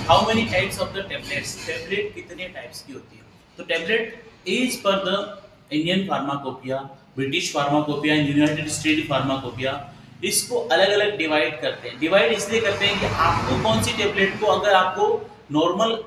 How many types of the tablets, tablet कितने types की होती है? तो टेबलेट इज पर the Indian pharmacopoeia, British pharmacopoeia, United state pharmacopoeia, इसको अलग अलग डिवाइड करते हैं। डिवाइड इसलिए करते हैं कि आपको कौन सी टेबलेट को, अगर आपको नॉर्मल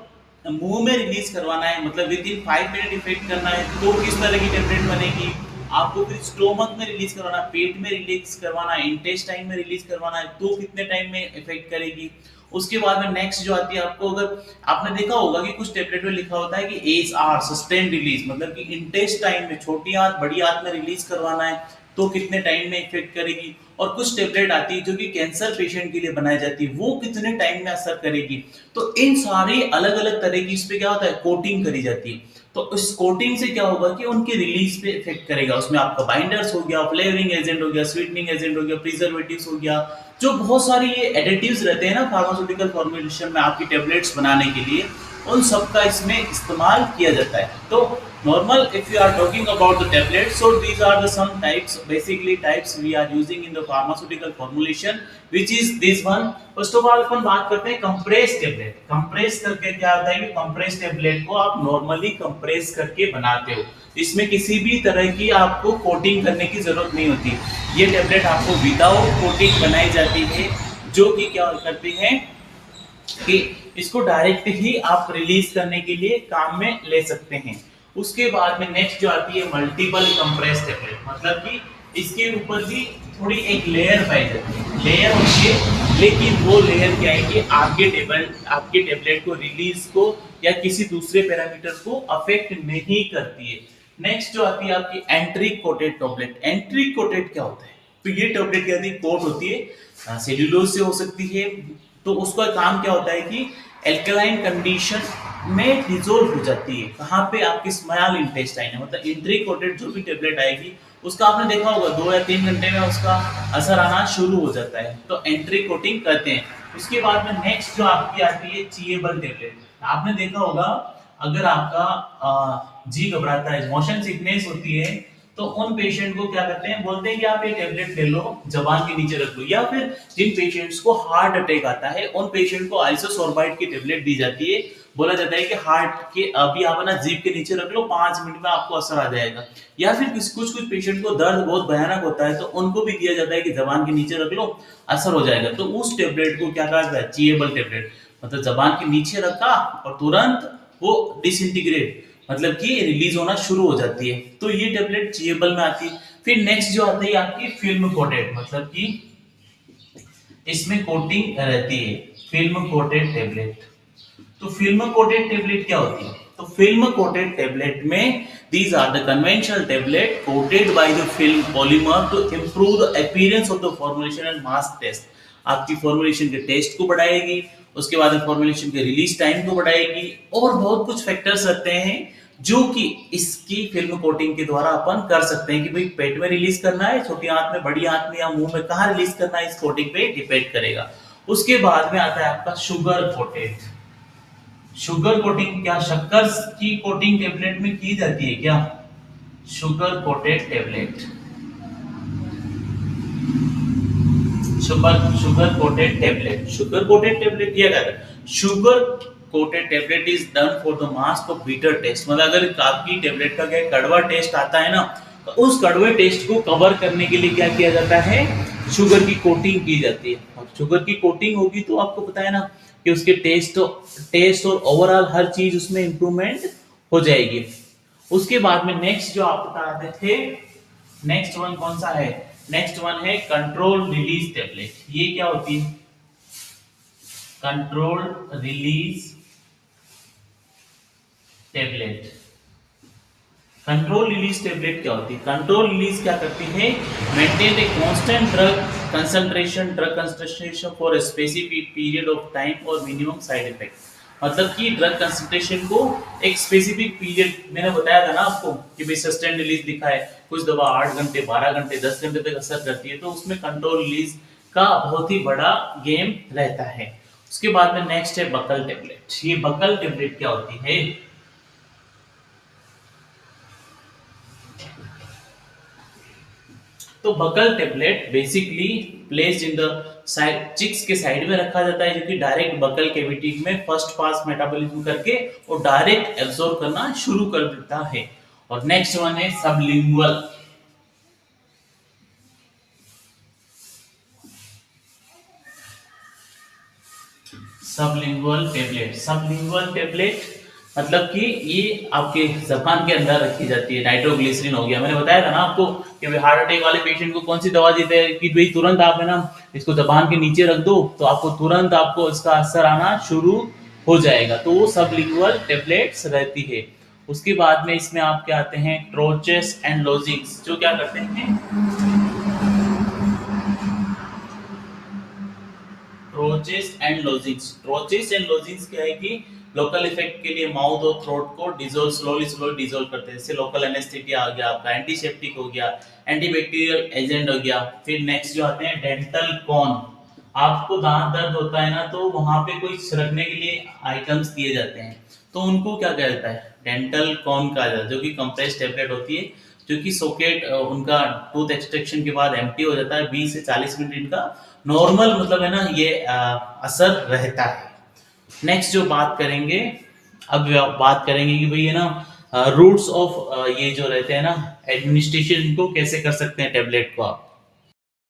मुंह में रिलीज करवाना है, मतलब विद इन 5 मिनट इफेक्ट करना है, तो किस तरह की टेबलेट बनेगी। आपको फिर स्टोमक में रिलीज करवाना, पेट में रिलीज करवाना, इंटेस्टाइन में रिलीज करवाना है, तो कितने टाइम में इफेक्ट करेगी। उसके बाद में नेक्स्ट जो आती है, आपको अगर आपने देखा होगा कि कुछ टेबलेट में लिखा होता है कि एसआर सस्टेन रिलीज, मतलब कि इंटेस्टाइन में, छोटी आंत बड़ी आंत में रिलीज करवाना है, तो कितने टाइम में इफेक्ट करेगी। और कुछ टेबलेट आती है जो कि कैंसर पेशेंट के लिए बनाई जाती है, वो कितने टाइम में असर करेगी। तो इन सारी अलग अलग तरह की इस पे क्या होता है, कोटिंग करी जाती है। तो इस कोटिंग से क्या होगा कि उनके रिलीज पे इफेक्ट करेगा। उसमें आपका बाइंडर्स हो गया, फ्लेवरिंग एजेंट हो गया, स्वीटनिंग एजेंट हो गया, प्रिजर्वेटिव्स हो गया, जो बहुत सारी ये एडिटिव्स रहते हैं ना फार्मास्यूटिकल फॉर्मुलेशन में आपकी टेबलेट्स बनाने के लिए, उन सब का इसमें इस्तेमाल किया जाता है। तो normal, if you are talking about the tablets, so these are the some types, basically types we are using in the pharmaceutical formulation, which is this one. first of all अपन बात करते हैं कंप्रेस टेबलेट। कंप्रेस करके क्या होता है कि compress tablet को आप नॉर्मली कंप्रेस करके बनाते हो, इसमें किसी भी तरह की आपको कोटिंग करने की जरूरत नहीं होती। ये टेबलेट आपको विदाउट कोटिंग बनाई जाती है, जो कि क्या करती है कि इसको डायरेक्ट ही आप रिलीज करने के लिए काम में ले सकते हैं। उसके बाद में नेक्स्ट जो आती है मल्टीपल कंप्रेस टेबलेट, मतलब कि इसके ऊपर भी थोड़ी एक लेयर पाई जाती है, लेयर होती है, लेकिन वो लेयर क्या है कि आपके टेबलेट को रिलीज को या किसी दूसरे पैरामीटर को अफेक्ट नहीं करती है। नेक्स्ट जो आती है आपकी एंट्रिक कोटेड टेबलेट। एंट्रिक कोटेड क्या होता है? तो ये टेबलेट क्या कोट होती है, सेल्यूलोज से हो सकती है। तो उसका काम क्या होता है कि एल्कलाइन कंडीशन में डिसोल्व हो जाती है। कहाँ पे? आपकी स्मॉल इंटेस्टाइन है, मतलब एंट्री कोटेड जो भी टेबलेट आएगी उसका आपने देखा होगा 2 या 3 घंटे में उसका असर आना शुरू हो जाता है, तो एंट्री कोटिंग करते हैं। उसके बाद में नेक्स्ट जो आपकी आती है चीएबल टेबलेट। आपने देखा होगा अगर आपका जी घबराता है, मोशन सिकनेस होती है, तो उन पेशेंट को क्या करते हैं, बोलते हैं कि आप ये टेबलेट ले लो, जबान के नीचे रख लो। या फिर जिन पेशेंट्स को हार्ट अटैक आता है, उन पेशेंट को आइसोसोर्बाइड की टेबलेट दी जाती है। बोला जाता है कि हार्ट के अभी आप ना जीभ के नीचे रख लो, 5 मिनट में आपको असर आ जाएगा। या फिर कुछ कुछ पेशेंट को दर्द बहुत भयानक होता है, तो उनको भी दिया जाता है कि जबान के नीचे रख लो, असर हो जाएगा। तो उस टेबलेट को क्या कहा जाता है, चीएबल टेबलेट, मतलब जबान के नीचे रखा और तुरंत वो डिसइंटीग्रेट, मतलब कि रिलीज होना शुरू हो जाती है। तो ये टेबलेट चीएबल में आती है। फिर नेक्स्ट जो आती है आपकी फिल्म कोटेड, मतलब कि इसमें कोटिंग रहती है, फिल्म कोटेड टेबलेट। तो फिल्म कोटेड टेबलेट क्या होती है? तो फिल्म कोटेड टेबलेट में these are the conventional tablet coated by the film polymer to improve the appearance of the formulation and mass test। आपकी फॉर्मुलेशन के टेस्ट को बढ़ाएगी, उसके बाद फॉर्मुलेशन के रिलीज टाइम को बढ़ाएगी, और बहुत कुछ फैक्टर्स रहते हैं जो कि इसकी फिल्म कोटिंग के द्वारा अपन कर सकते हैं कि भाई पेट में रिलीज करना है, छोटी आंत में, बड़ी आंत में, या मुंह में, कहाँ रिलीज करना है, इस कोटिंग पे डिपेंड करेगा। उसके बाद में आता है आपका शुगर कोटेड। शुगर कोटिंग, क्या शक्कर की कोटिंग टेबलेट में की जाती है क्या? Sugar coated tablet, sugar coated tablet, sugar coated tablet दिया गया था। Sugar coated tablet is done for the mask of bitter taste, मतलब अगर आपकी टेबलेट का क्या कड़वा टेस्ट आता है ना, तो उस कड़वे टेस्ट को कवर करने के लिए क्या किया जाता है, शुगर की कोटिंग की जाती है। अब शुगर की कोटिंग होगी तो आपको पता है ना कि उसके टेस्ट और ओवरऑल हर चीज उसमें इंप्रूवमेंट हो जाएगी। उसके बाद में नेक्स्ट जो आप बता रहे थे, नेक्स्ट वन कौन सा है? नेक्स्ट वन है कंट्रोल रिलीज टेबलेट। ये क्या होती है? Control release tablet. Control release tablet क्या होती है? कंट्रोल रिलीज क्या करती है? Maintain a constant drug concentration for a specific period of time और मिनिमम साइड इफेक्ट, मतलब कि ड्रग कंसंट्रेशन को एक स्पेसिफिक पीरियड, मैंने बताया था ना आपको कि भाई सस्टेन रिलीज दिखा है, कुछ दवा 8 घंटे, 12 घंटे, 10 घंटे तक असर करती है, तो उसमें कंट्रोल रिलीज का बहुत ही बड़ा गेम रहता है। उसके बाद में नेक्स्ट है बकल टेबलेट। ये बकल टेबलेट क्या होती है? तो buccal tablet basically placed in the side cheeks के साइड में रखा जाता है, जो कि डायरेक्ट बकल कैविटी में फर्स्ट पास मेटाबॉलिज्म करके वो डायरेक्ट एब्जॉर्ब करना शुरू कर देता है। और नेक्स्ट वन है सबलिंगुअल। सबलिंगुअल टेबलेट मतलब कि ये आपके जबान के अंदर रखी जाती है। नाइट्रोग्लिसरीन हो गया, मैंने बताया था ना आपको कि भाई हार्ट अटैक वाले पेशेंट को कौन सी दवा देते हैं कि भाई तुरंत आप है ना इसको जबान के नीचे रख दो तो आपको तुरंत आपको इसका असर आना शुरू हो जाएगा, तो वो सबलिंगुअल टेबलेट्स रहती है। उसके बाद में इसमें आपके आते हैं ट्रोचेस एंड लॉजिंग्स, जो क्या करते हैं ट्रोचेस एंड लॉजिंग्स क्या है कि लोकल इफेक्ट के लिए माउथ और थ्रोट को स्लोली डिसॉल्व करते हैं। जैसे लोकल एनेस्थेटिया आ गया आपका, एंटीसेप्टिक हो गया, एंटीबैक्टीरियल एजेंट हो गया। फिर नेक्स्ट जो आते हैं डेंटल कॉन। आपको दांत दर्द होता है ना तो वहां पे कोई छिड़कने के लिए आइटम्स दिए जाते हैं, तो उनको क्या कहता जाता है, डेंटल कॉन कहा जाता है, जो कि कंप्रेस टेबलेट होती है, जो कि सॉकेट उनका टूथ एक्सट्रैक्शन के बाद एम्प्टी हो जाता है। 20 से 40 मिनट इनका नॉर्मल मतलब है ना ये असर रहता है। नेक्स्ट जो बात करेंगे, अब बात करेंगे कि भाई है ना रूट्स ऑफ ये जो रहते हैं ना एडमिनिस्ट्रेशन, इनको कैसे कर सकते हैं टेबलेट को आप।